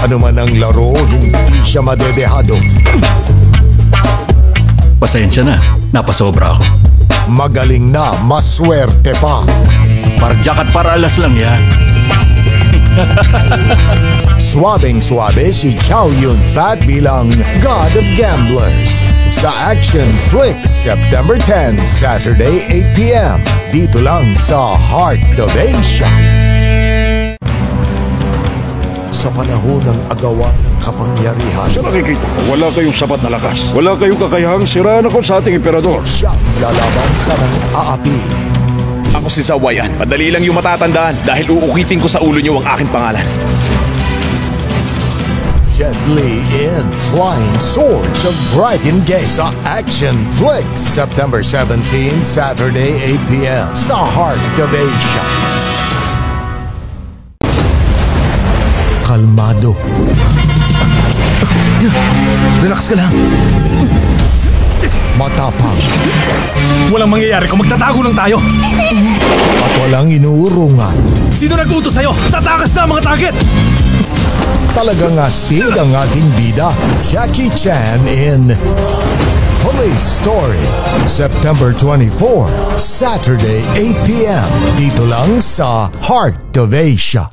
Ano man ang laro, hindi siya madedehado. Pasensya na, napasobra ako. Magaling na, maswerte pa. Parjak at paralas lang yan. Swabing-swabe si Chow Yun-fat bilang God of Gamblers sa Action Flicks September 10, Saturday 8 p.m. Dito lang sa Heart of Asia. Sa panahon ng agawan ng kapangyarihan, Sa nakikita ko, wala kayong sapat na lakas. Wala kayong kakayahang siraan ako sa ating emperador. siya lalaban sa nang-aapi. Ako si Zawayan. Madali lang yung matatandaan dahil uukitin ko sa ulo niyo ang aking pangalan. Gently in Flying Swords of Dragon Gate sa Action Flicks September 17, Saturday 8 p.m. sa Heart of Asia. Kalmado, Relax ka lang. matapang, Walang mangyayari kung magtatago lang tayo. at walang inuurungan. Sino nag-utos sa'yo? Tatakas na ang mga target! Talagang astig ang ating bida, Jackie Chan in Police Story, September 24, Saturday 8 p.m. Dito lang sa Heart of Asia.